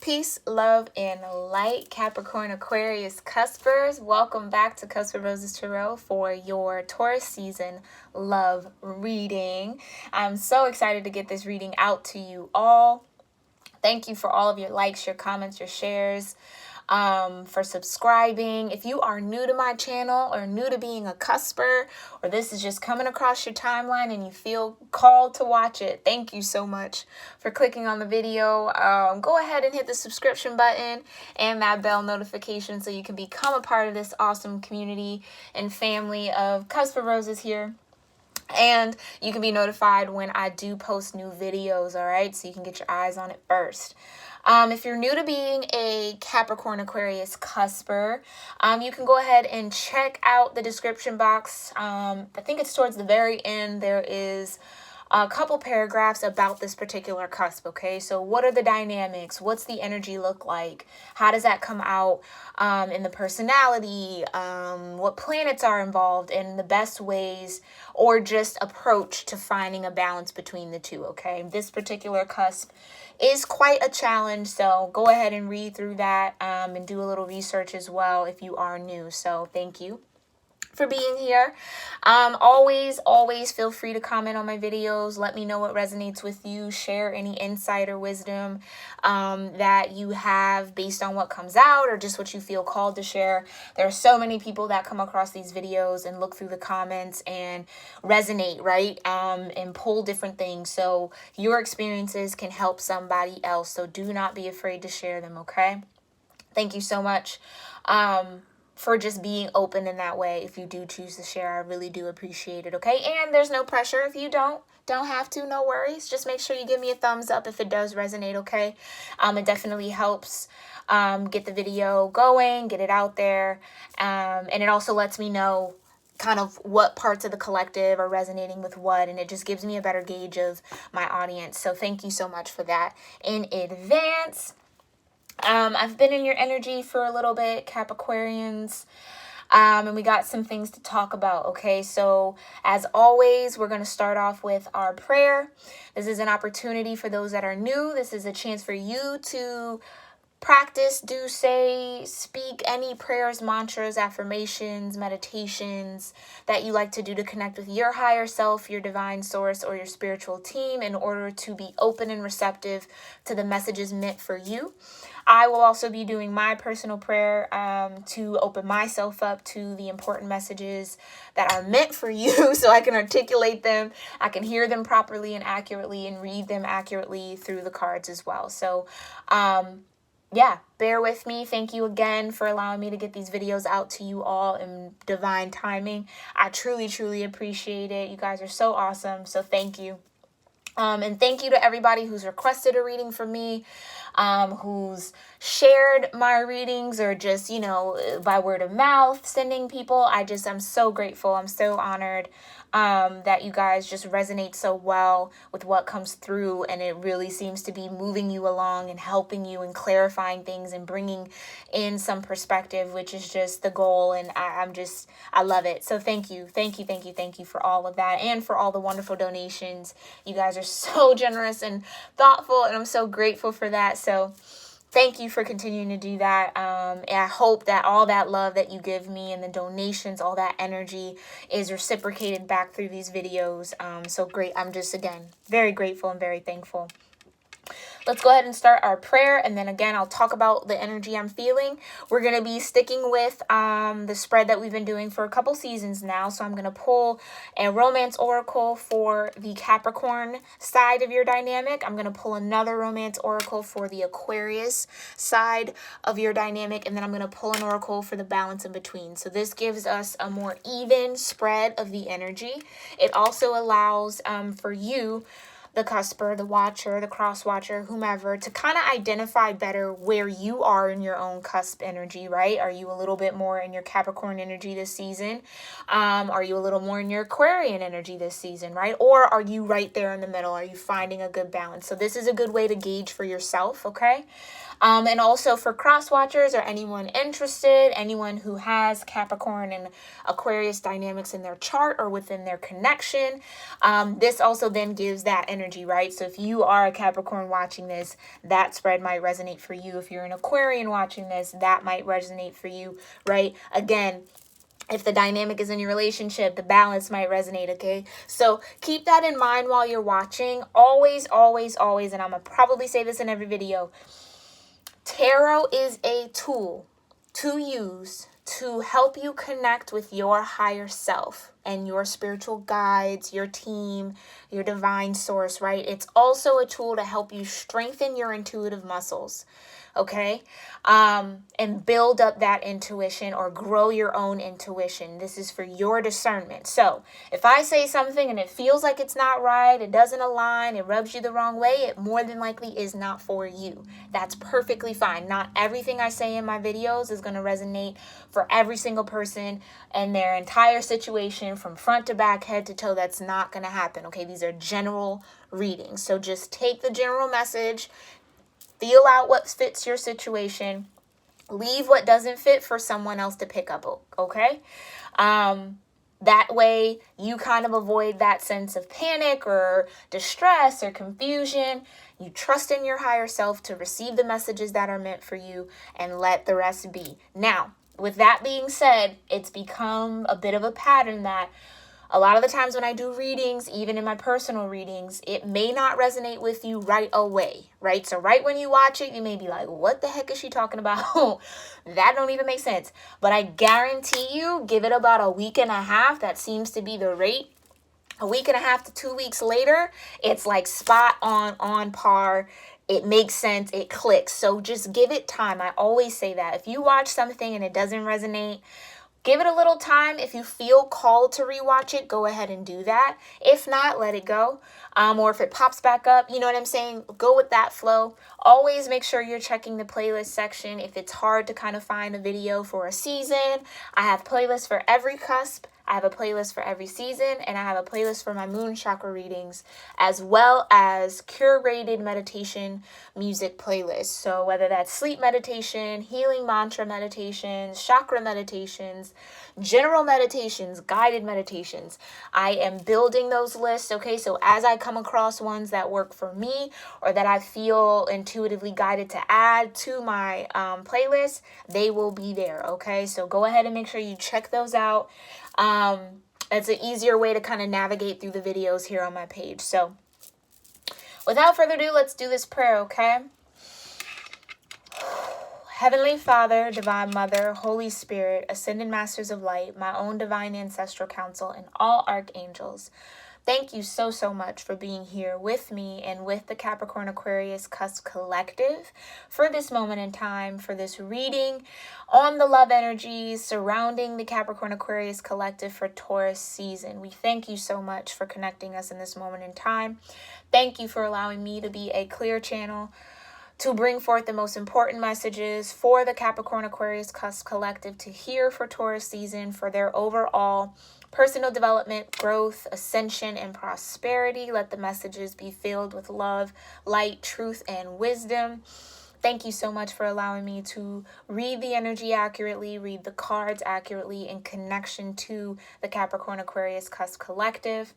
Peace, love, and light, Capricorn-Aquarius cuspers. Welcome back to Cusp of Roses Tarot for your Taurus season love reading. I'm so excited to get this reading out to you all. Thank you for all of your likes, your comments, your shares, for subscribing. If you are new to my channel or new to being a cusper, or this is just coming across your timeline and you feel called to watch it, thank you so much for clicking on the video. Go ahead and hit the subscription button and that bell notification so you can become a part of this awesome community and family of Cusp of Roses here. And you can be notified when I do post new videos, all right? So you can get your eyes on it first. If you're new to being a Capricorn-Aquarius cusper, you can go ahead and check out the description box. I think it's towards the very end. There is a couple paragraphs about this particular cusp, okay? So what are the dynamics? What's the energy look like? How does that come out in the personality? What planets are involved, and the best ways or just approach to finding a balance between the two, okay? This particular cusp is quite a challenge, so go ahead and read through that and do a little research as well if you are new. So thank you for being here. Always feel free to comment on my videos. Let me know what resonates with you. Share any insight or wisdom that you have based on what comes out or just what you feel called to share. There are so many people that come across these videos and look through the comments and resonate, right? And pull different things. So your experiences can help somebody else. So do not be afraid to share them, okay? Thank you so much for just being open in that way. If you do choose to share, I really do appreciate it, okay? And there's no pressure if you don't have to, no worries. Just make sure you give me a thumbs up if it does resonate, okay? It definitely helps get the video going, get it out there, and it also lets me know kind of what parts of the collective are resonating with what, and it just gives me a better gauge of my audience. So thank you so much for that in advance. I've been in your energy for a little bit, Capricornians, and we got some things to talk about, okay? So, as always, we're going to start off with our prayer. This is an opportunity for those that are new. This is a chance for you to practice, speak any prayers, mantras, affirmations, meditations that you like to do to connect with your higher self, your divine source, or your spiritual team in order to be open and receptive to the messages meant for you. I will also be doing my personal prayer to open myself up to the important messages that are meant for you so I can articulate them, I can hear them properly and accurately, and read them accurately through the cards as well. So, yeah, bear with me. Thank you again for allowing me to get these videos out to you all in divine timing. I truly appreciate it. You guys are so awesome. So thank you. And thank you to everybody who's requested a reading from me, who's shared my readings or just, by word of mouth, sending people. I'm so grateful. I'm so honored that you guys just resonate so well with what comes through, and it really seems to be moving you along and helping you and clarifying things and bringing in some perspective, which is just the goal. And I love it. So thank you for all of that and for all the wonderful donations. You guys are so generous and thoughtful, and I'm so grateful for that. So thank you for continuing to do that. And I hope that all that love that you give me and the donations, all that energy is reciprocated back through these videos. So great. I'm just, again, very grateful and very thankful. Let's go ahead and start our prayer, and then again, I'll talk about the energy I'm feeling. We're going to be sticking with the spread that we've been doing for a couple seasons now, so I'm going to pull a romance oracle for the Capricorn side of your dynamic. I'm going to pull another romance oracle for the Aquarius side of your dynamic, and then I'm going to pull an oracle for the balance in between. So this gives us a more even spread of the energy. It also allows for you, the cusper, the watcher, the cross watcher, whomever, to kind of identify better where you are in your own cusp energy, right? Are you a little bit more in your Capricorn energy this season? Are you a little more in your Aquarian energy this season, right? Or are you right there in the middle? Are you finding a good balance? So this is a good way to gauge for yourself, okay? And also for cross watchers or anyone interested, anyone who has Capricorn and Aquarius dynamics in their chart or within their connection, this also then gives that energy energy, right? So if you are a Capricorn watching this, that spread might resonate for you. If you're an Aquarian watching this, that might resonate for you, right? Again, if the dynamic is in your relationship, the balance might resonate, okay? So keep that in mind while you're watching. Always, always, always, and I'm going to probably say this in every video, tarot is a tool to use to help you connect with your higher self and your spiritual guides, your team, your divine source, right? It's also a tool to help you strengthen your intuitive muscles, okay? And build up that intuition or grow your own intuition. This is for your discernment. So if I say something and it feels like it's not right, it doesn't align, it rubs you the wrong way, it more than likely is not for you. That's perfectly fine. Not everything I say in my videos is going to resonate for every single person and their entire situation from front to back, head to toe. That's not going to happen. Okay, these are general readings. So just take the general message, feel out what fits your situation, leave what doesn't fit for someone else to pick up, okay? That way you kind of avoid that sense of panic or distress or confusion. You trust in your higher self to receive the messages that are meant for you and let the rest be. Now, with that being said, it's become a bit of a pattern that a lot of the times when I do readings, even in my personal readings, it may not resonate with you right away, right? So right when you watch it, you may be like, what the heck is she talking about? That don't even make sense. But I guarantee you, give it about a week and a half. That seems to be the rate. A week and a half to 2 weeks later, it's like spot on par. It makes sense. It clicks. So just give it time. I always say that. If you watch something and it doesn't resonate, give it a little time. If you feel called to rewatch it, go ahead and do that. If not, let it go. Or if it pops back up, you know what I'm saying? Go with that flow. Always make sure you're checking the playlist section. If it's hard to kind of find a video for a season, I have playlists for every cusp. I have a playlist for every season, and I have a playlist for my moon chakra readings, as well as curated meditation music playlists. So whether that's sleep meditation, healing mantra meditations, chakra meditations, general meditations, guided meditations, I am building those lists, okay? So as I come across ones that work for me or that I feel intuitively guided to add to my playlist, they will be there, okay? So go ahead and make sure you check those out. It's an easier way to kind of navigate through the videos here on my page. So without further ado, let's do this prayer, okay? Heavenly Father, Divine Mother, Holy Spirit, Ascended Masters of Light, my own Divine Ancestral Council, and all archangels, thank you so, so much for being here with me and with the Capricorn-Aquarius Cusp Collective for this moment in time, for this reading on the love energies surrounding the Capricorn-Aquarius Collective for Taurus season. We thank you so much for connecting us in this moment in time. Thank you for allowing me to be a clear channel to bring forth the most important messages for the Capricorn-Aquarius Cusp Collective to hear for Taurus season, for their overall personal development, growth, ascension, and prosperity. Let the messages be filled with love, light, truth, and wisdom. Thank you so much for allowing me to read the energy accurately, read the cards accurately in connection to the Capricorn-Aquarius Cusp Collective.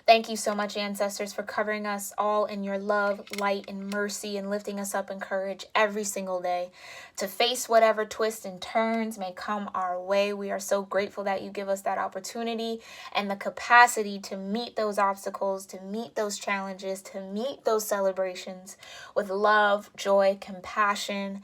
Thank you so much, ancestors, for covering us all in your love, light, and mercy, and lifting us up in courage every single day to face whatever twists and turns may come our way. We are so grateful that you give us that opportunity and the capacity to meet those obstacles, to meet those challenges, to meet those celebrations with love, joy, compassion,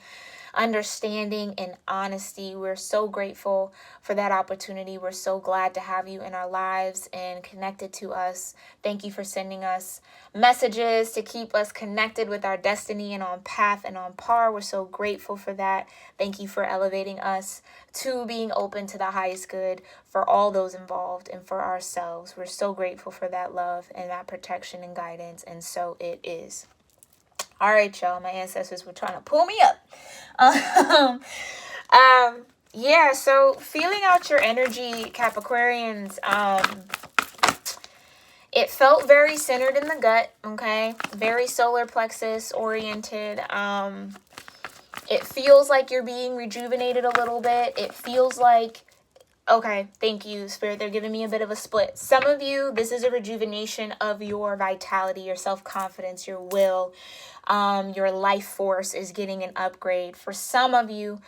understanding, and honesty. We're so grateful for that opportunity. We're so glad to have you in our lives and connected to us. Thank you for sending us messages to keep us connected with our destiny and on path and on par. We're so grateful for that. Thank you for elevating us to being open to the highest good for all those involved and for ourselves. We're so grateful for that love and that protection and guidance, and so it is. All right, y'all, my ancestors were trying to pull me up. Yeah, so feeling out your energy, Capricornians, it felt very centered in the gut, okay? Very solar plexus oriented. It feels like you're being rejuvenated a little bit. It feels like Okay, thank you, Spirit. They're giving me a bit of a split. Some of you, this is a rejuvenation of your vitality, your self-confidence, your will. Your life force is getting an upgrade. For some of you,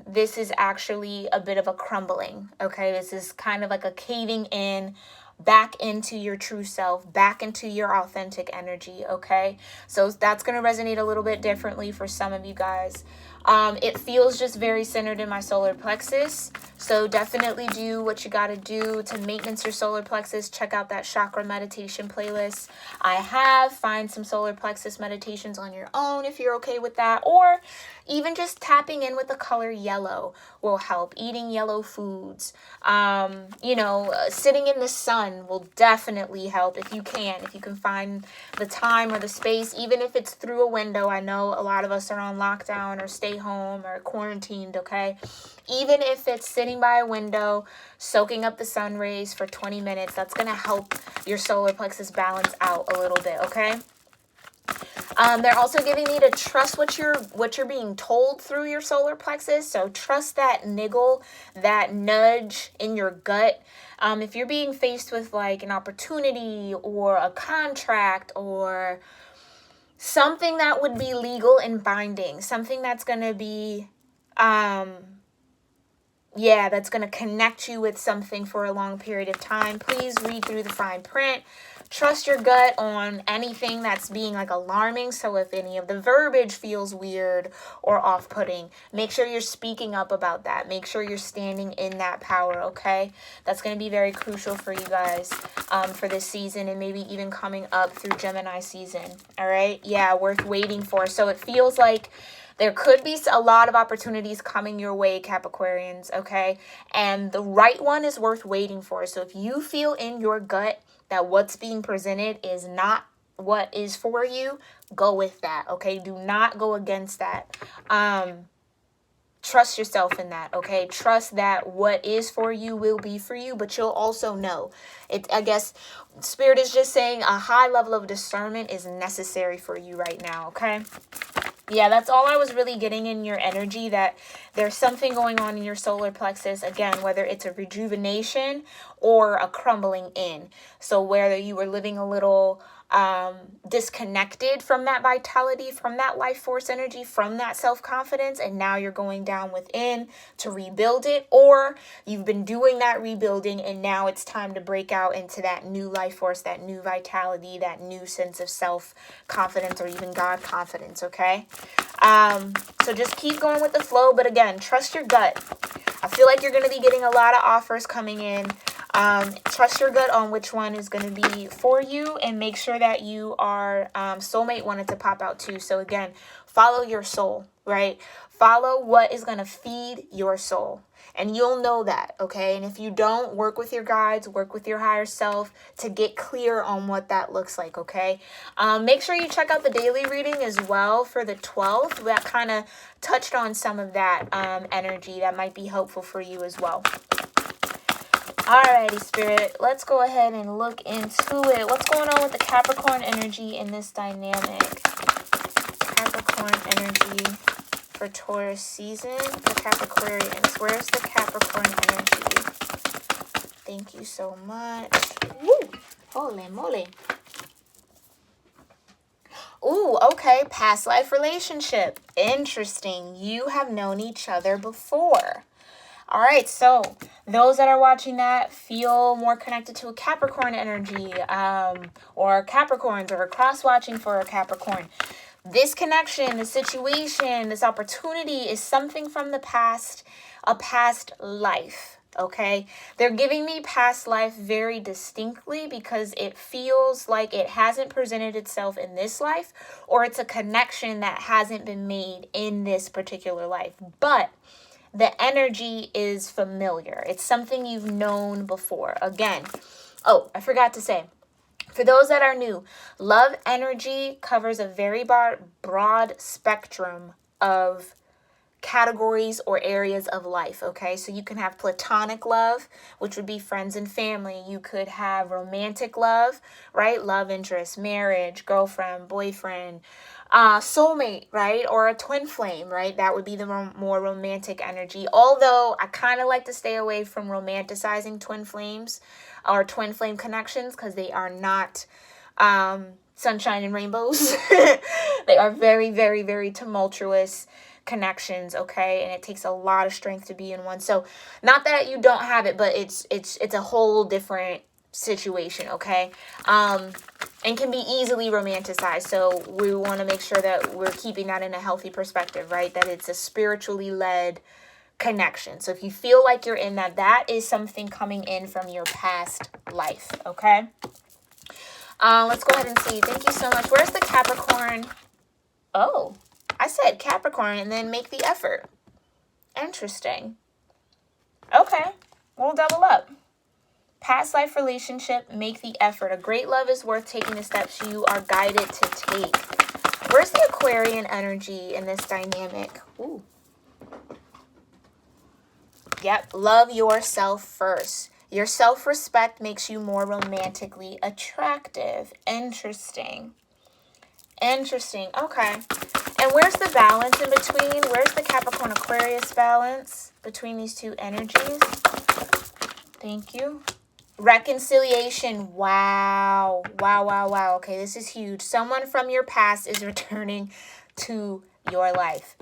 this is actually a bit of a crumbling. Okay, this is kind of like a caving in back into your true self, back into your authentic energy. Okay, so that's going to resonate a little bit differently for some of you guys. It feels just very centered in my solar plexus. So definitely do what you got to do to maintenance your solar plexus. Check out that chakra meditation playlist I have. Find some solar plexus meditations on your own if you're okay with that. Or even just tapping in with the color yellow will help. Eating yellow foods. Sitting in the sun will definitely help if you can. If you can find the time or the space, even if it's through a window. I know a lot of us are on lockdown or stay home or quarantined, okay? Even if it's sitting by a window, soaking up the sun rays for 20 minutes, that's going to help your solar plexus balance out a little bit, okay? They're also giving me to trust what you're being told through your solar plexus. So trust that niggle, that nudge in your gut. If you're being faced with like an opportunity or a contract or something that would be legal and binding, something that's going to be, that's going to connect you with something for a long period of time, please read through the fine print. Trust your gut on anything that's being like alarming. So if any of the verbiage feels weird or off-putting, make sure you're speaking up about that. Make sure you're standing in that power, okay? That's going to be very crucial for you guys for this season and maybe even coming up through Gemini season, all right? Yeah, worth waiting for. So it feels like there could be a lot of opportunities coming your way, Capricornians, okay? And the right one is worth waiting for. So if you feel in your gut that what's being presented is not what is for you, go with that, okay? Do not go against that. Trust yourself in that, okay? Trust that what is for you will be for you, but you'll also know. I guess Spirit is just saying a high level of discernment is necessary for you right now, okay? Yeah, that's all I was really getting in your energy, that there's something going on in your solar plexus, again, whether it's a rejuvenation or a crumbling in. So whether you were living a little disconnected from that vitality, from that life force energy, from that self-confidence, and now you're going down within to rebuild it, or you've been doing that rebuilding and now it's time to break out into that new life force, that new vitality, that new sense of self-confidence or even God confidence, okay? So just keep going with the flow, but again, trust your gut. I feel like you're going to be getting a lot of offers coming in. Trust your gut on which one is going to be for you, and make sure that you are, soulmate wanted to pop out too. So again, follow your soul, right? Follow what is going to feed your soul. And you'll know that, okay? And if you don't, work with your guides, work with your higher self to get clear on what that looks like, okay? Make sure you check out the daily reading as well for the 12th. That kind of touched on some of that energy that might be helpful for you as well. Alrighty, Spirit, let's go ahead and look into it. What's going on with the Capricorn energy in this dynamic? Capricorn energy for Taurus season for Capricornians. Where's the Capricorn energy? Thank you so much. Woo! Holy moly. Ooh, okay. Past life relationship. Interesting. You have known each other before. All right, so those that are watching that feel more connected to a Capricorn energy, or Capricorns, or cross-watching for a Capricorn. This connection, the situation, this opportunity is something from the past, a past life, okay? They're giving me past life very distinctly because it feels like it hasn't presented itself in this life, or it's a connection that hasn't been made in this particular life. But the energy is familiar. It's something you've known before. Again, oh, I forgot to say, for those that are new, love energy covers a very broad spectrum of categories or areas of life, okay? So you can have platonic love, which would be friends and family. You could have romantic love, right? Love interest, marriage, girlfriend, boyfriend, soulmate, right? Or a twin flame, right? That would be the more romantic energy. Although I kind of like to stay away from romanticizing twin flames or twin flame connections, because they are not sunshine and rainbows. They are very, very, very tumultuous connections, okay? And it takes a lot of strength to be in one. So not that you don't have it, but it's a whole different situation, okay? And can be easily romanticized. So we want to make sure that we're keeping that in a healthy perspective, right? That it's a spiritually led connection. So if you feel like you're in that, that is something coming in from your past life, okay? Let's go ahead and see. Thank you so much. Where's the Capricorn? Oh, I said Capricorn and then make the effort. Interesting. Okay, we'll double up. Past life relationship, make the effort. A great love is worth taking the steps you are guided to take. Where's the Aquarian energy in this dynamic? Ooh. Yep, love yourself first. Your self-respect makes you more romantically attractive. Interesting. Interesting. Okay. And where's the balance in between? Where's the Capricorn-Aquarius balance between these two energies? Thank you. Reconciliation. Wow. Wow, wow, wow. Okay, this is huge. Someone from your past is returning to your life.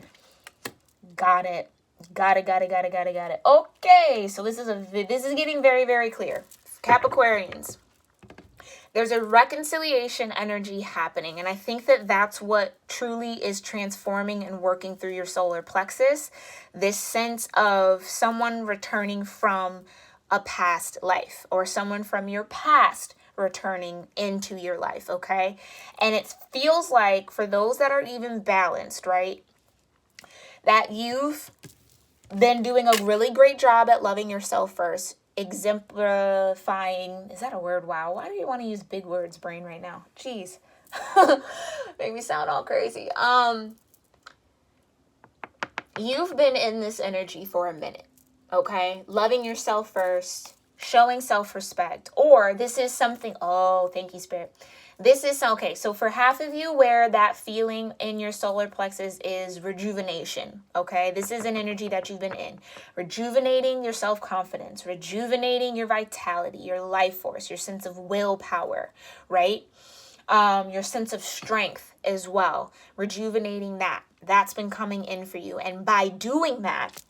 Got it. Got it. Okay, so this is getting very, very clear. Capricornians. There's a reconciliation energy happening, and I think that that's what truly is transforming and working through your solar plexus. This sense of someone returning from a past life, or someone from your past returning into your life, okay? And it feels like for those that are even balanced, right, that you've been doing a really great job at loving yourself first, exemplifying, is that a word? Wow. Why do you want to use big words, brain, right now? Jeez. Make me sound all crazy. You've been in this energy for a minute, okay? Loving yourself first, showing self-respect, or this is something, oh, thank you, Spirit. This is, okay, so for half of you where that feeling in your solar plexus is rejuvenation, okay? This is an energy that you've been in. Rejuvenating your self-confidence, rejuvenating your vitality, your life force, your sense of willpower, right? Your sense of strength as well. Rejuvenating that. That's been coming in for you. And by doing that,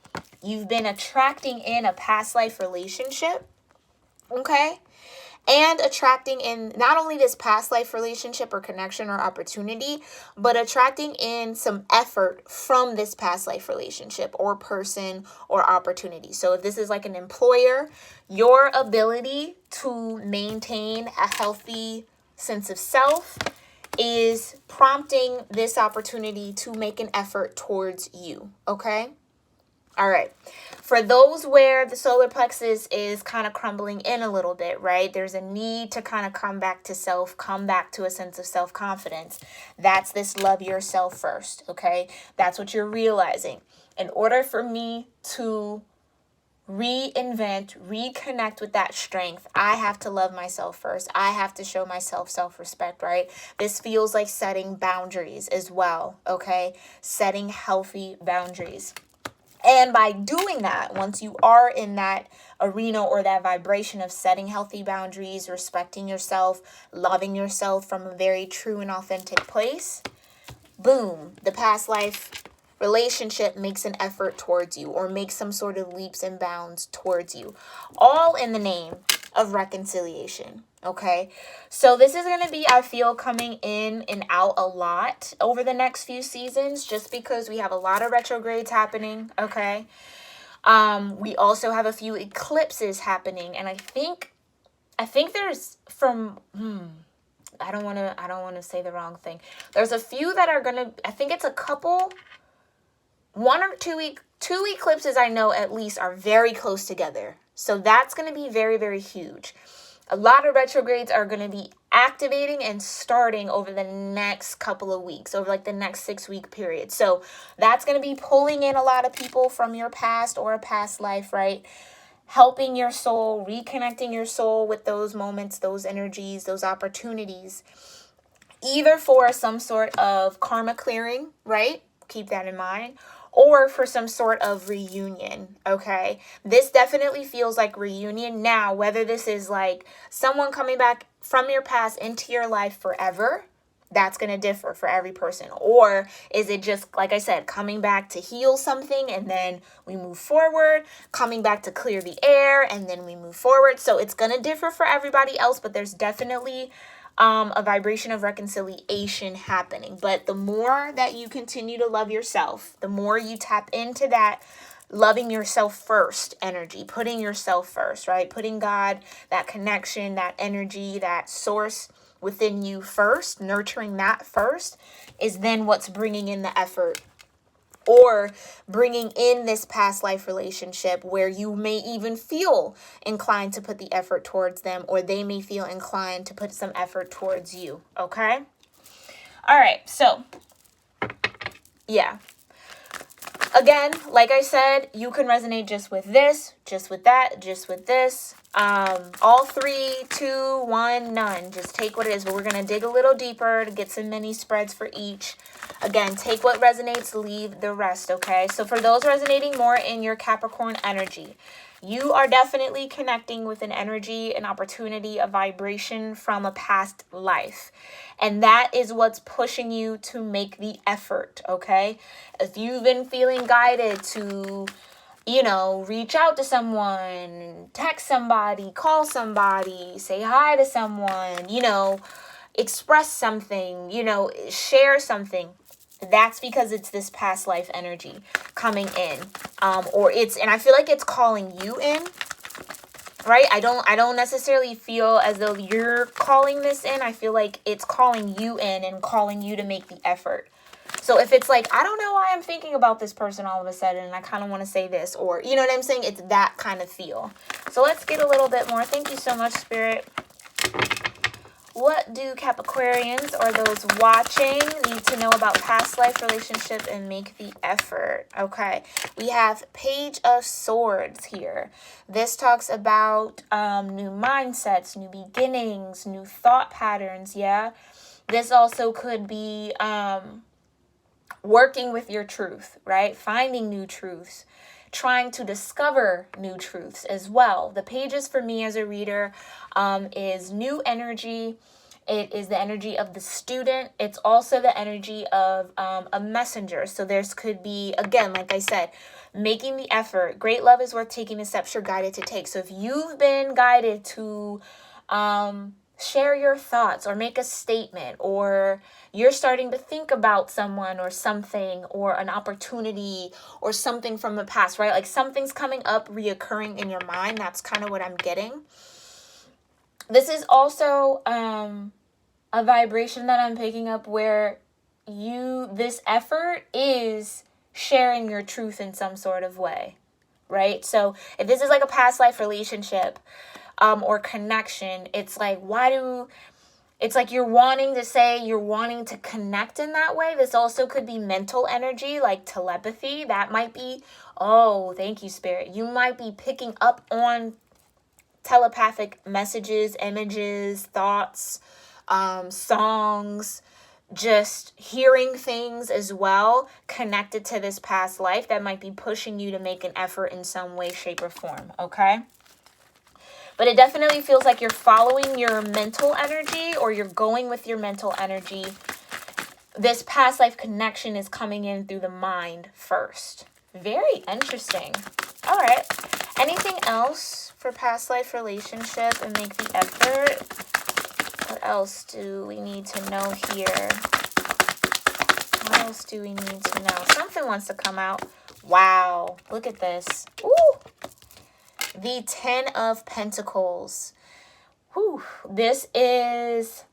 you've been attracting in a past life relationship, okay? And attracting in not only this past life relationship or connection or opportunity, but attracting in some effort from this past life relationship or person or opportunity. So if this is like an employer, your ability to maintain a healthy sense of self is prompting this opportunity to make an effort towards you, okay? All right. For those where the solar plexus is kind of crumbling in a little bit, right? There's a need to kind of come back to self, come back to a sense of self-confidence. That's this love yourself first, okay? That's what you're realizing. In order for me to reinvent, reconnect with that strength, I have to love myself first. I have to show myself self-respect, right? This feels like setting boundaries as well, okay? Setting healthy boundaries. And by doing that, once you are in that arena or that vibration of setting healthy boundaries, respecting yourself, loving yourself from a very true and authentic place, boom, the past life relationship makes an effort towards you or makes some sort of leaps and bounds towards you, all in the name of reconciliation. Okay, so this is going to be, I feel, coming in and out a lot over the next few seasons, just because we have a lot of retrogrades happening. Okay, we also have a few eclipses happening, and I think there's from I don't want to say the wrong thing. There's a few that are gonna, I think it's a couple, one or two eclipses I know at least are very close together. So that's going to be very, very huge. A lot of retrogrades are going to be activating and starting over the next couple of weeks, over like the next 6-week period. So that's going to be pulling in a lot of people from your past or a past life, right? Helping your soul, reconnecting your soul with those moments, those energies, those opportunities. either for some sort of karma clearing, right? Keep that in mind. Or for some sort of reunion, okay? This definitely feels like reunion. Now, whether this is like someone coming back from your past into your life forever, that's going to differ for every person. Or is it just, like I said, coming back to heal something and then we move forward, coming back to clear the air and then we move forward. So it's going to differ for everybody else, but there's definitely a vibration of reconciliation happening. But the more that you continue to love yourself, the more you tap into that loving yourself first energy, putting yourself first, right? Putting God, that connection, that energy, that source within you first, nurturing that first, is then what's bringing in the effort, or bringing in this past life relationship where you may even feel inclined to put the effort towards them, or they may feel inclined to put some effort towards you. Okay? All right. So, yeah. Again, like I said, you can resonate just with this, just with that, just with this. All 3, 2, 1, none. Just take what it is. But we're going to dig a little deeper to get some mini spreads for each. Again, take what resonates, leave the rest, okay? So for those resonating more in your Capricorn energy, you are definitely connecting with an energy, an opportunity, a vibration from a past life. And that is what's pushing you to make the effort, okay? If you've been feeling guided to, reach out to someone, text somebody, call somebody, say hi to someone, express something, share something. That's because it's this past life energy coming in. And I feel like it's calling you in, right? I don't necessarily feel as though you're calling this in. I feel like it's calling you in and calling you to make the effort. So if it's like, I don't know why I'm thinking about this person all of a sudden, and I kind of want to say this, or, you know what I'm saying? It's that kind of feel. So let's get a little bit more. Thank you so much, Spirit. What do Capricornians or those watching need to know about past life relationship and make the effort? Okay, we have Page of Swords here. This talks about new mindsets, new beginnings, new thought patterns, yeah? This also could be working with your truth, right? Finding new truths. Trying to discover new truths as well. The pages for me as a reader is new energy. It is the energy of the student. It's also the energy of a messenger. So there's could be, again, like I said, making the effort. Great love is worth taking the steps you're guided to take. So if you've been guided to share your thoughts or make a statement, or you're starting to think about someone or something or an opportunity or something from the past, right? Like something's coming up, reoccurring in your mind. That's kind of what I'm getting. This is also a vibration that I'm picking up where this effort is sharing your truth in some sort of way, right? So if this is like a past life relationship, or connection, it's like, it's like you're wanting to connect in that way. This also could be mental energy, like telepathy. That might be, oh, thank you, Spirit. You might be picking up on telepathic messages, images, thoughts, songs, just hearing things as well connected to this past life that might be pushing you to make an effort in some way, shape, or form, okay? But it definitely feels like you're following your mental energy, or you're going with your mental energy. This past life connection is coming in through the mind first. Very interesting. All right. Anything else for past life relationship and make the effort? What else do we need to know here? What else do we need to know? Something wants to come out. Wow. Look at this. Ooh. The 10 of Pentacles. Whew. This is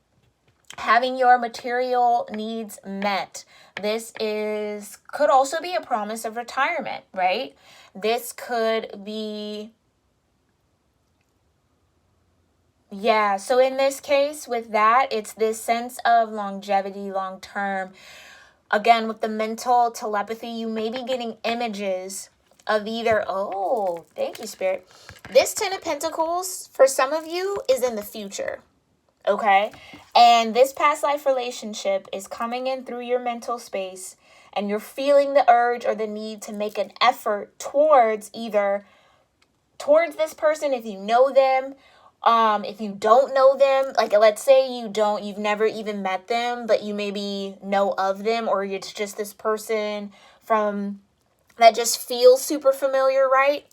having your material needs met. This could also be a promise of retirement, right? This could be, yeah. So in this case, with that, it's this sense of longevity, long term. Again, with the mental telepathy, you may be getting images of either, oh, thank you, Spirit. This 10 of Pentacles, for some of you, is in the future. Okay? And this past life relationship is coming in through your mental space, and you're feeling the urge or the need to make an effort towards towards this person if you know them. If you don't know them, like let's say you've never even met them, but you maybe know of them, or it's just this person from that just feels super familiar, right?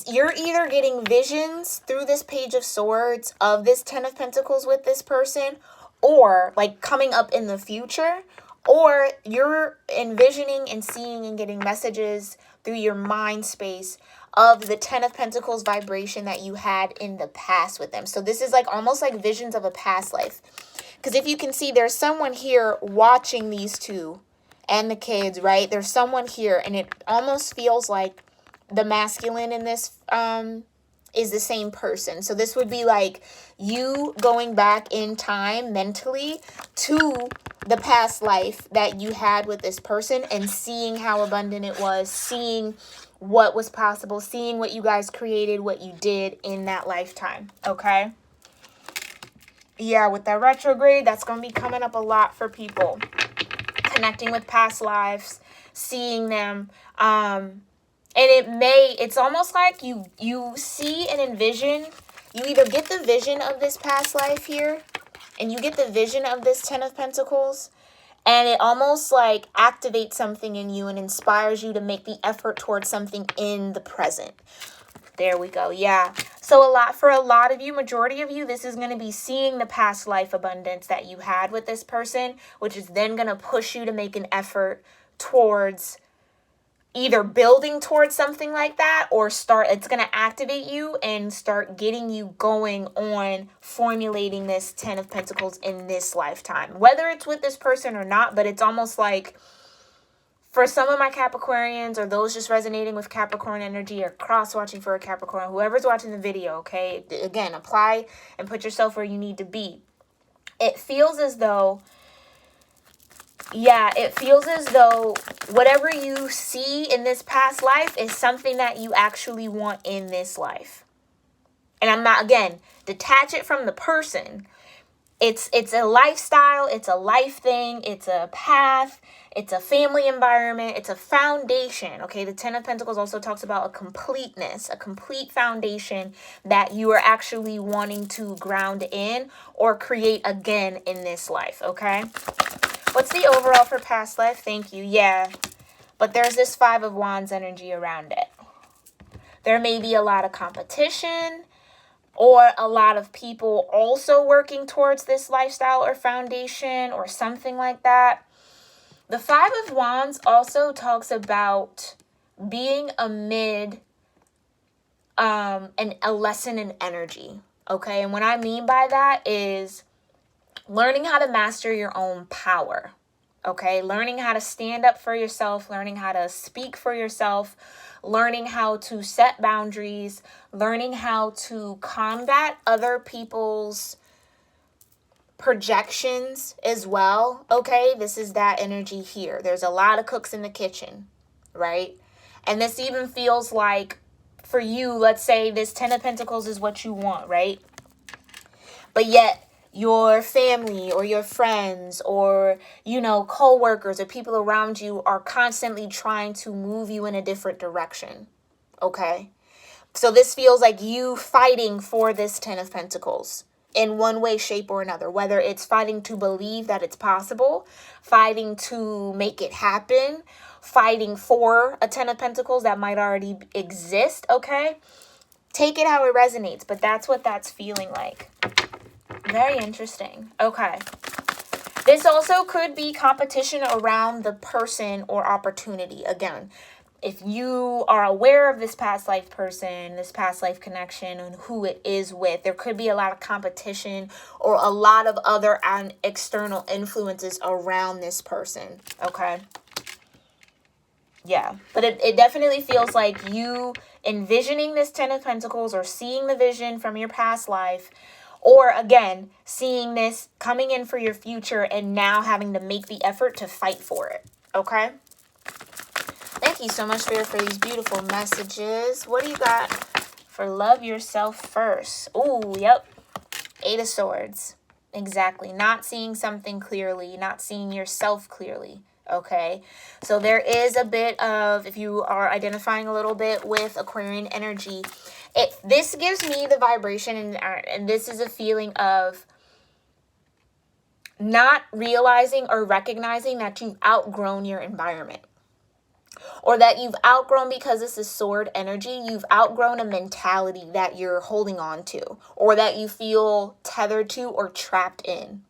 You're either getting visions through this Page of Swords of this Ten of Pentacles with this person, or like coming up in the future, or you're envisioning and seeing and getting messages through your mind space of the Ten of Pentacles vibration that you had in the past with them. So this is like almost like visions of a past life. Because if you can see, there's someone here watching these two and the kids, right? There's someone here, and it almost feels like the masculine in this is the same person. So this would be like you going back in time mentally to the past life that you had with this person and seeing how abundant it was, seeing what was possible, seeing what you guys created, what you did in that lifetime. Okay? Yeah, with that retrograde, that's going to be coming up a lot for people. Connecting with past lives, seeing them, and it's almost like you see and envision, you either get the vision of this past life here, and you get the vision of this Ten of Pentacles, and it almost like activates something in you and inspires you to make the effort towards something in the present. There we go. Yeah. So for a lot of you, majority of you, this is going to be seeing the past life abundance that you had with this person, which is then going to push you to make an effort towards either building towards something like that, or it's going to activate you and start getting you going on formulating this Ten of Pentacles in this lifetime, whether it's with this person or not. But it's almost like for some of my Capricornians, or those just resonating with Capricorn energy, or cross-watching for a Capricorn, whoever's watching the video, okay? Again, apply and put yourself where you need to be. It feels as though whatever you see in this past life is something that you actually want in this life. And I'm not, again, detach it from the person. It's a lifestyle, it's a life thing, it's a path, it's a family environment, it's a foundation, okay? The Ten of Pentacles also talks about a completeness, a complete foundation that you are actually wanting to ground in or create again in this life, okay? What's the overall for past life? Thank you. Yeah, but there's this Five of Wands energy around it. There may be a lot of competition, or a lot of people also working towards this lifestyle or foundation or something like that. The Five of Wands also talks about being amid a lesson in energy, okay? And what I mean by that is learning how to master your own power, okay? Learning how to stand up for yourself, learning how to speak for yourself, learning how to set boundaries, learning how to combat other people's projections as well, okay? This is that energy here. There's a lot of cooks in the kitchen, right? And this even feels like for you, let's say this Ten of Pentacles is what you want, right? But yet your family or your friends or, co-workers or people around you are constantly trying to move you in a different direction, okay? So this feels like you fighting for this Ten of Pentacles in one way, shape, or another, whether it's fighting to believe that it's possible, fighting to make it happen, fighting for a Ten of Pentacles that might already exist, okay? Take it how it resonates, but that's what that's feeling like. Very interesting. Okay. This also could be competition around the person or opportunity. Again, if you are aware of this past life person, this past life connection, and who it is with, there could be a lot of competition or a lot of other external influences around this person. Okay. Yeah, but it definitely feels like you envisioning this Ten of Pentacles or seeing the vision from your past life, or again, seeing this coming in for your future and now having to make the effort to fight for it. Okay? Thank you so much for these beautiful messages. What do you got for love yourself first? Ooh, yep. Eight of Swords. Exactly. Not seeing something clearly, not seeing yourself clearly. Okay. So there is a bit of, if you are identifying a little bit with Aquarian energy, this gives me the vibration, and this is a feeling of not realizing or recognizing that you've outgrown your environment. Or that you've outgrown, because this is sword energy, you've outgrown a mentality that you're holding on to, or that you feel tethered to or trapped in.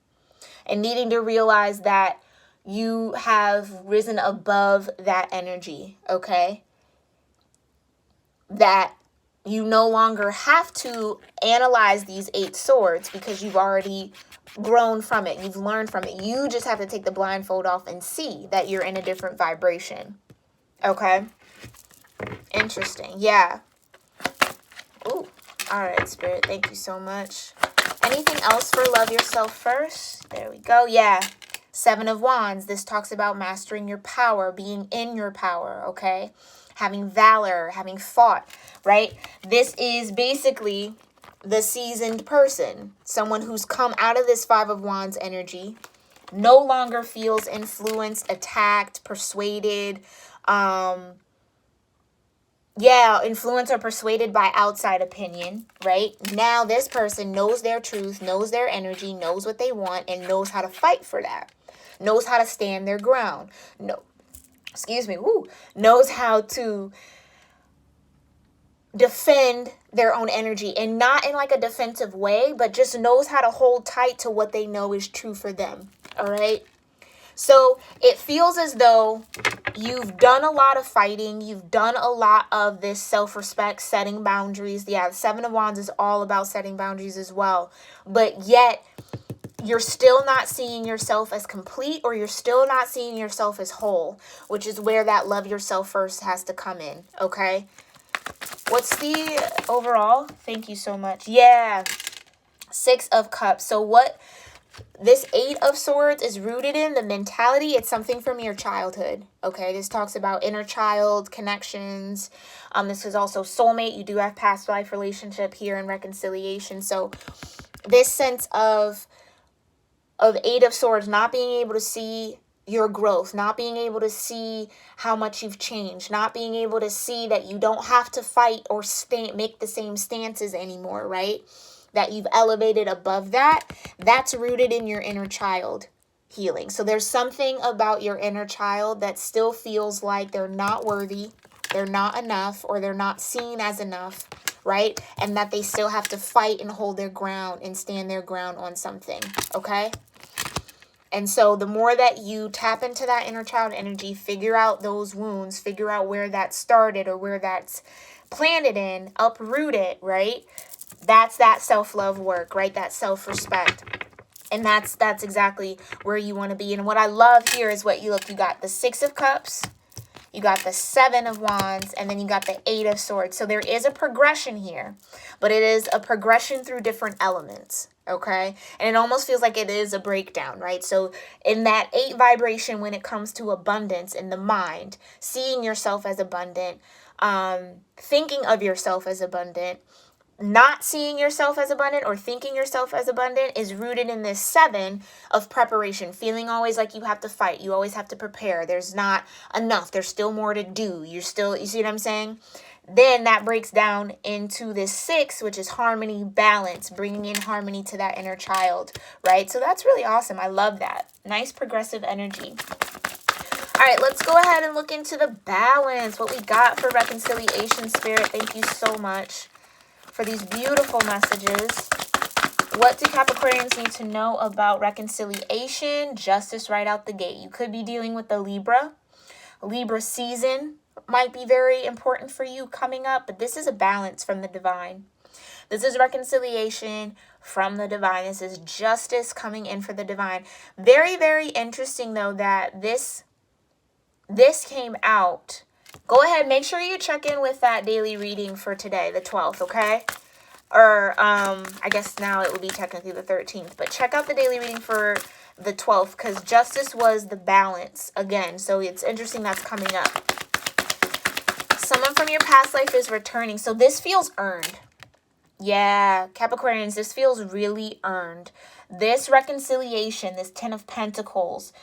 And needing to realize that you have risen above that energy, okay? That you no longer have to analyze these 8 swords because you've already grown from it. You've learned from it. You just have to take the blindfold off and see that you're in a different vibration. Okay. Interesting. Yeah. Ooh. All right, Spirit. Thank you so much. Anything else for love yourself first? There we go. Yeah. 7 of Wands. This talks about mastering your power, being in your power. Okay. Having valor, having fought, right? This is basically the seasoned person. Someone who's come out of this 5 of Wands energy, no longer feels influenced, attacked, persuaded, influenced or persuaded by outside opinion, right? Now this person knows their truth, knows their energy, knows what they want, and knows how to fight for that. Knows how to stand their ground. Knows how to defend their own energy, and not in like a defensive way, but just knows how to hold tight to what they know is true for them. All right. So it feels as though you've done a lot of fighting. You've done a lot of this self-respect, setting boundaries. Yeah, the 7 of Wands is all about setting boundaries as well. But yet you're still not seeing yourself as complete, or you're still not seeing yourself as whole, which is where that love yourself first has to come in. Okay. What's the overall? Thank you so much. Yeah. 6 of Cups. So what this 8 of Swords is rooted in, the mentality, it's something from your childhood. Okay, this talks about inner child connections. This is also soulmate. You do have past life relationship here and reconciliation. So this sense of 8 of Swords, not being able to see your growth, not being able to see how much you've changed, not being able to see that you don't have to fight or make the same stances anymore, right? That you've elevated above that, that's rooted in your inner child healing. So there's something about your inner child that still feels like they're not worthy, they're not enough, or they're not seen as enough, right? And that they still have to fight and hold their ground and stand their ground on something, okay? And so the more that you tap into that inner child energy, figure out those wounds, figure out where that started or where that's planted in, uproot it, right? That's that self-love work, right? That self-respect. And that's exactly where you want to be. And what I love here is what you got the 6 of Cups, you got the 7 of Wands, and then you got the 8 of Swords. So there is a progression here, but it is a progression through different elements, okay? And it almost feels like it is a breakdown, right? So in that 8 vibration, when it comes to abundance in the mind, seeing yourself as abundant, thinking of yourself as abundant, not seeing yourself as abundant or thinking yourself as abundant is rooted in this 7 of preparation, feeling always like you have to fight. You always have to prepare. There's not enough. There's still more to do. You see what I'm saying? Then that breaks down into this 6, which is harmony, balance, bringing in harmony to that inner child, right? So that's really awesome. I love that. Nice progressive energy. All right, let's go ahead and look into the balance. What we got for reconciliation, Spirit. Thank you so much for these beautiful messages. What do Capricornians need to know about reconciliation? Justice right out the gate. You could be dealing with the Libra. Libra season might be very important for you coming up, but this is a balance from the divine. This is reconciliation from the divine. This is justice coming in for the divine. Very, very interesting, though, that this came out. Go ahead, make sure you check in with that daily reading for today, the 12th, okay? Or, I guess now it will be technically the 13th, but check out the daily reading for the 12th, because justice was the balance again, so it's interesting that's coming up. Someone from your past life is returning, so this feels earned. Yeah, Capricornians, this feels really earned. This reconciliation, this Ten of Pentacles,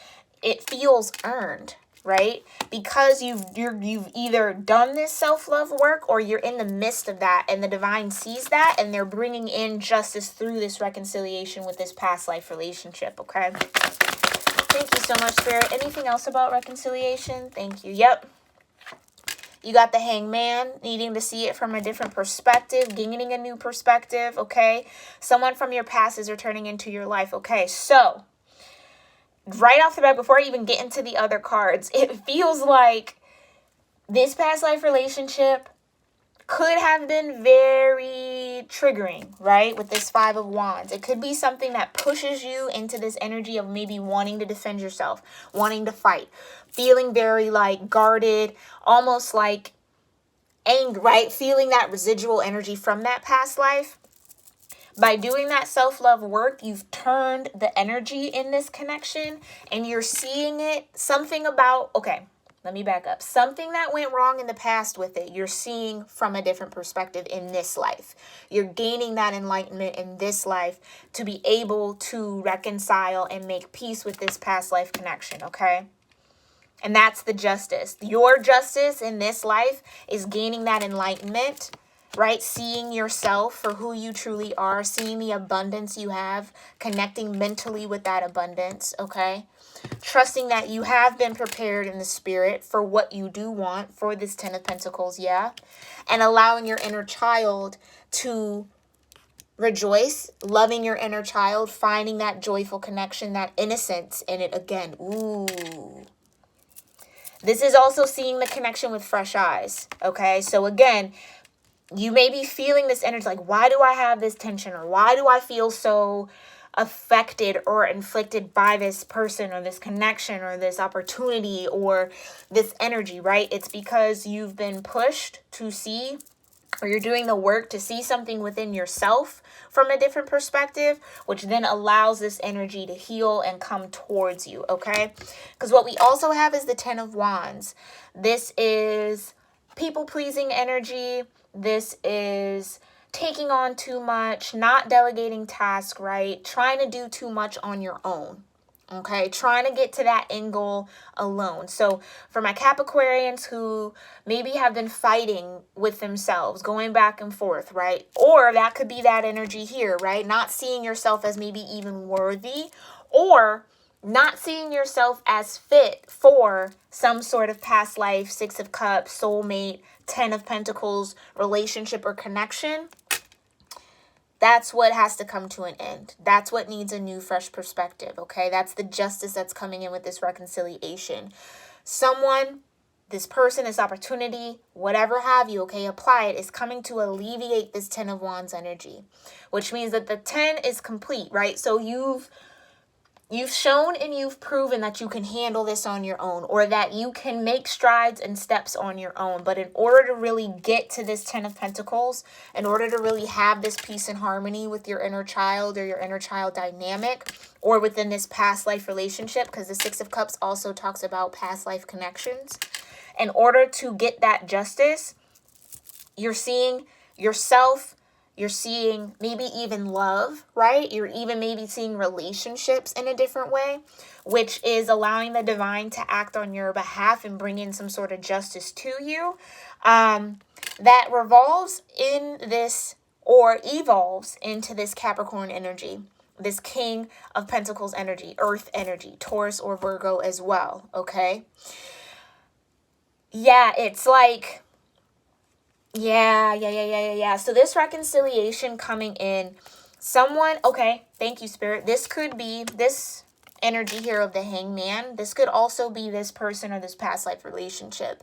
it feels earned, right? Because you've either done this self-love work or you're in the midst of that, and the divine sees that and they're bringing in justice through this reconciliation with this past life relationship, okay? Thank you so much, Spirit. Anything else about reconciliation? Thank you. Yep. You got the Hangman, needing to see it from a different perspective, gaining a new perspective, okay? Someone from your past is returning into your life, okay? So, right off the bat, before I even get into the other cards, it feels like this past life relationship could have been very triggering, right? With this Five of Wands. It could be something that pushes you into this energy of maybe wanting to defend yourself, wanting to fight, feeling very like guarded, almost like anger, right? Feeling that residual energy from that past life. By doing that self-love work, you've turned the energy in this connection and you're seeing it. Something about, okay, let me back up. Something that went wrong in the past with it, you're seeing from a different perspective in this life. You're gaining that enlightenment in this life to be able to reconcile and make peace with this past life connection, okay? And that's the justice. Your justice in this life is gaining that enlightenment, right? Seeing yourself for who you truly are, seeing the abundance you have, connecting mentally with that abundance, okay? Trusting that you have been prepared in the spirit for what you do want for this Ten of Pentacles, yeah? And allowing your inner child to rejoice, loving your inner child, finding that joyful connection, that innocence in it again. Ooh. This is also seeing the connection with fresh eyes, okay? So again, you may be feeling this energy like, why do I have this tension? Or why do I feel so affected or inflicted by this person or this connection or this opportunity or this energy, right? It's because you've been pushed to see, or you're doing the work to see something within yourself from a different perspective, which then allows this energy to heal and come towards you, okay? Because what we also have is the Ten of Wands. This is people-pleasing energy. This is taking on too much, not delegating tasks, right? Trying to do too much on your own, okay? Trying to get to that end goal alone. So for my Capricornians who maybe have been fighting with themselves, going back and forth, right? Or that could be that energy here, right? Not seeing yourself as maybe even worthy, or not seeing yourself as fit for some sort of past life, Six of Cups, soulmate, Ten of Pentacles, relationship or connection. That's what has to come to an end. That's what needs a new, fresh perspective, okay? That's the justice that's coming in with this reconciliation. Someone, this person, this opportunity, whatever have you, okay, apply it, is coming to alleviate this Ten of Wands energy, which means that the 10 is complete, right? So you've shown and you've proven that you can handle this on your own, or that you can make strides and steps on your own. But in order to really get to this Ten of Pentacles, in order to really have this peace and harmony with your inner child or your inner child dynamic, or within this past life relationship, because the Six of Cups also talks about past life connections, in order to get that justice, you're seeing yourself, you're seeing maybe even love, right? You're even maybe seeing relationships in a different way, which is allowing the divine to act on your behalf and bring in some sort of justice to you. That revolves in this, or evolves into this Capricorn energy, this King of Pentacles energy, Earth energy, Taurus or Virgo as well, okay? Yeah, it's like... Yeah. So this reconciliation coming in, someone, okay, thank you, Spirit. This could be this energy here of the Hangman. This could also be this person or this past life relationship.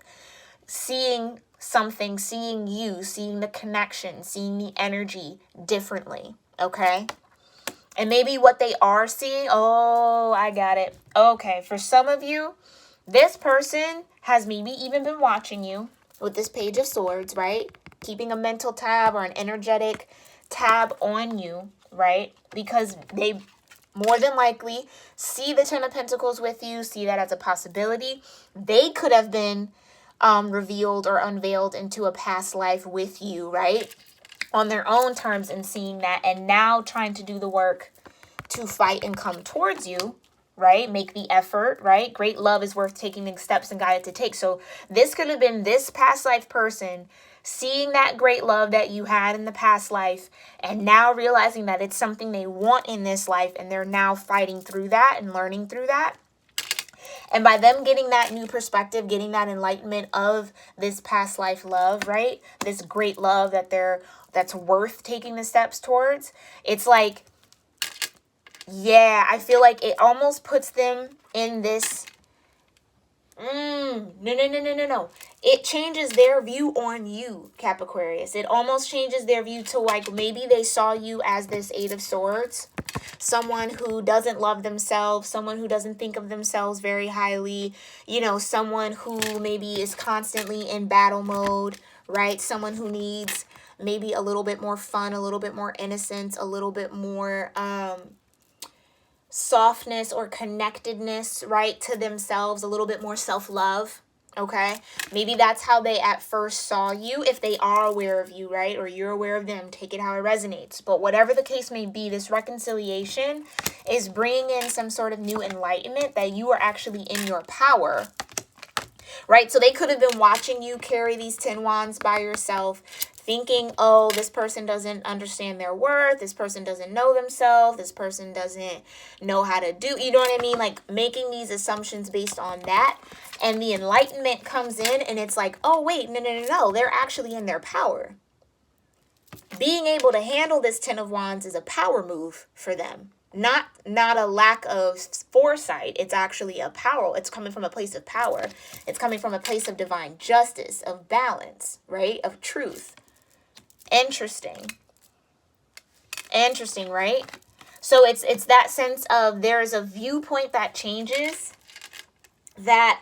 Seeing something, seeing you, seeing the connection, seeing the energy differently, okay? And maybe what they are seeing, oh, I got it. Okay, for some of you, this person has maybe even been watching you with this Page of Swords, right? Keeping a mental tab or an energetic tab on you, right? Because they more than likely see the Ten of Pentacles with you, see that as a possibility. They could have been revealed or unveiled into a past life with you, right? on their own terms and seeing that, and now trying to do the work to fight and come towards you, right? Make the effort, right? Great love is worth taking the steps and guided to take. So this could have been this past life person seeing that great love that you had in the past life and now realizing that it's something they want in this life, and they're now fighting through that and learning through that. And by them getting that new perspective, getting that enlightenment of this past life love, right? This great love that's worth taking the steps towards. It's like, yeah, I feel like it almost puts them in this, no. It changes their view on you, Capricornius. It almost changes their view to like, maybe they saw you as this Eight of Swords, someone who doesn't love themselves, someone who doesn't think of themselves very highly, you know, someone who maybe is constantly in battle mode, right? Someone who needs maybe a little bit more fun, a little bit more innocence, a little bit more softness or connectedness, right, to themselves, a little bit more self-love. Okay, maybe that's how they at first saw you, if they are aware of you, right? Or you're aware of them. Take it how it resonates. But whatever the case may be, this reconciliation is bringing in some sort of new enlightenment that you are actually in your power, right? So they could have been watching you carry these 10 wands by yourself, thinking, oh, this person doesn't understand their worth. This person doesn't know themselves. This person doesn't know how to do, you know what I mean? Like making these assumptions based on that. And the enlightenment comes in and it's like, oh, wait, no. They're actually in their power. Being able to handle this 10 of Wands is a power move for them. Not a lack of foresight. It's actually a power. It's coming from a place of power. It's coming from a place of divine justice, of balance, right? Of truth. Interesting, right? So it's that sense of there's a viewpoint that changes, that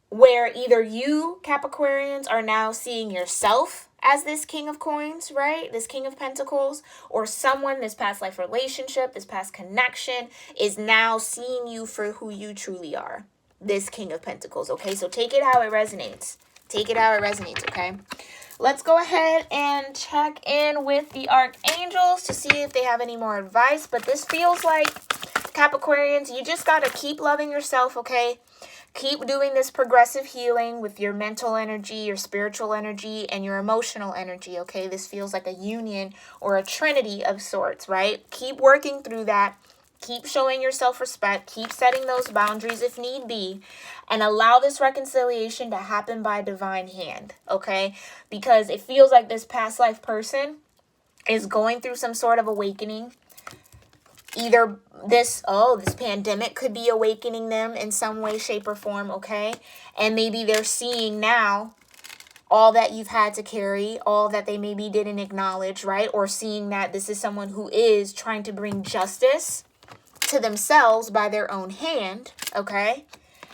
where either you, Capricornians, are now seeing yourself as this King of Coins, right? This King of Pentacles, or someone, this past life relationship, this past connection is now seeing you for who you truly are. This King of Pentacles, okay? So take it how it resonates. Take it how it resonates, okay? Let's go ahead and check in with the archangels to see if they have any more advice. But this feels like, Capricornians, you just got to keep loving yourself, okay? Keep doing this progressive healing with your mental energy, your spiritual energy, and your emotional energy, okay? This feels like a union or a trinity of sorts, right? Keep working through that. Keep showing yourself respect. Keep setting those boundaries if need be. And allow this reconciliation to happen by divine hand, okay? Because it feels like this past life person is going through some sort of awakening. Either this pandemic could be awakening them in some way, shape, or form, okay? And maybe they're seeing now all that you've had to carry, all that they maybe didn't acknowledge, right? Or seeing that this is someone who is trying to bring justice to themselves by their own hand, okay?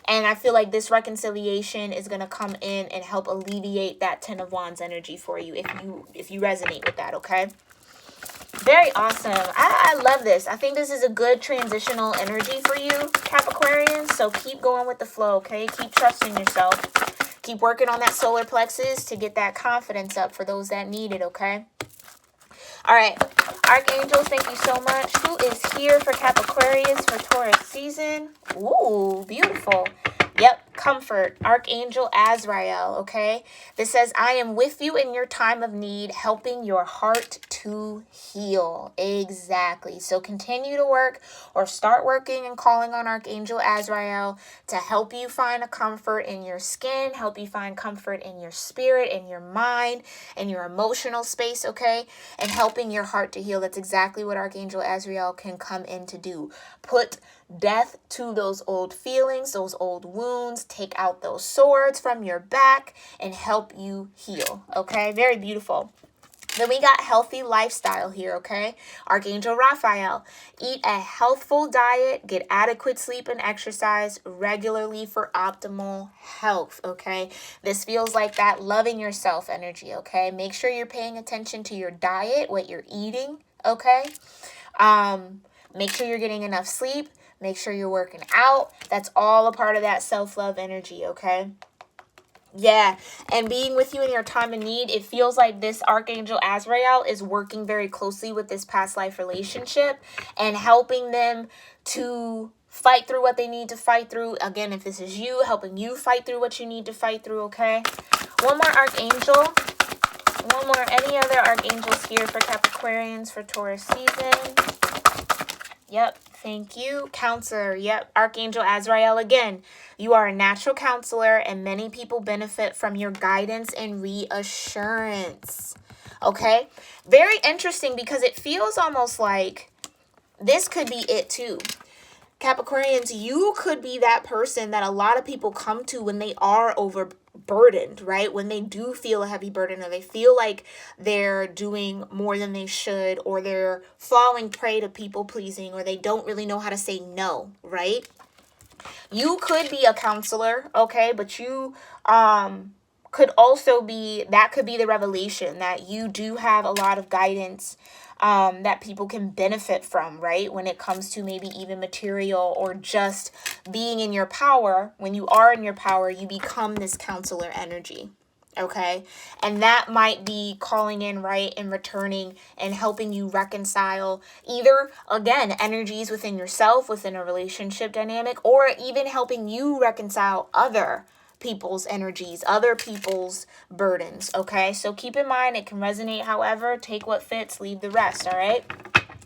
And I feel like this reconciliation is going to come in and help alleviate that 10 of Wands energy for you if you resonate with that, okay? Very awesome. I love this. I think this is a good transitional energy for you, Capricornians. So keep going with the flow, okay? Keep trusting yourself. Keep working on that solar plexus to get that confidence up for those that need it, okay? All right, archangels, thank you so much. Who is here for Capricornians for Taurus season? Ooh, beautiful. Yep, comfort. Archangel Azrael, okay? This says, I am with you in your time of need, helping your heart to heal. Exactly. So continue to work or start working and calling on Archangel Azrael to help you find a comfort in your skin, help you find comfort in your spirit, in your mind, in your emotional space, okay? And helping your heart to heal. That's exactly what Archangel Azrael can come in to do. Put death to those old feelings, those old wounds, take out those swords from your back and help you heal, okay? Very beautiful. Then we got healthy lifestyle here, okay? Archangel Raphael, eat a healthful diet, get adequate sleep and exercise regularly for optimal health, okay? This feels like that loving yourself energy, okay? Make sure you're paying attention to your diet, what you're eating, okay? Make sure you're getting enough sleep. Make sure you're working out. That's all a part of that self-love energy, okay? Yeah, and being with you in your time of need, it feels like this Archangel Azrael is working very closely with this past life relationship and helping them to fight through what they need to fight through. Again, if this is you, helping you fight through what you need to fight through, okay? One more Archangel. One more. Any other Archangels here for Capricornians for Taurus season? Yep, thank you. Counselor, yep. Archangel Azrael again. You are a natural counselor and many people benefit from your guidance and reassurance. Okay? Very interesting because it feels almost like this could be it too. Capricornians, you could be that person that a lot of people come to when they are overburdened, right? When they do feel a heavy burden, or they feel like they're doing more than they should, or they're falling prey to people pleasing, or they don't really know how to say no, right? You could be a counselor, okay? But you could also be, that could be the revelation that you do have a lot of guidance that people can benefit from, right? When it comes to maybe even material or just being in your power. When you are in your power, you become this counselor energy, okay? And that might be calling in, right, and returning and helping you reconcile either, again, energies within yourself, within a relationship dynamic, or even helping you reconcile other people's energies, other people's burdens, okay? So keep in mind, it can resonate however. Take what fits, leave the rest, all right?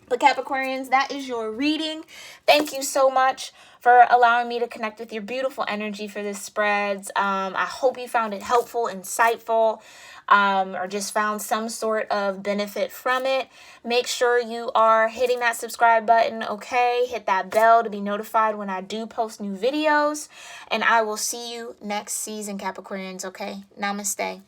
But Capricornians, that is your reading. Thank you so much for allowing me to connect with your beautiful energy for this spreads. I hope you found it helpful, insightful, or just found some sort of benefit from it. Make sure you are hitting that subscribe button, okay? Hit that bell to be notified when I do post new videos. And I will see you next season, Capricornians, okay? Namaste.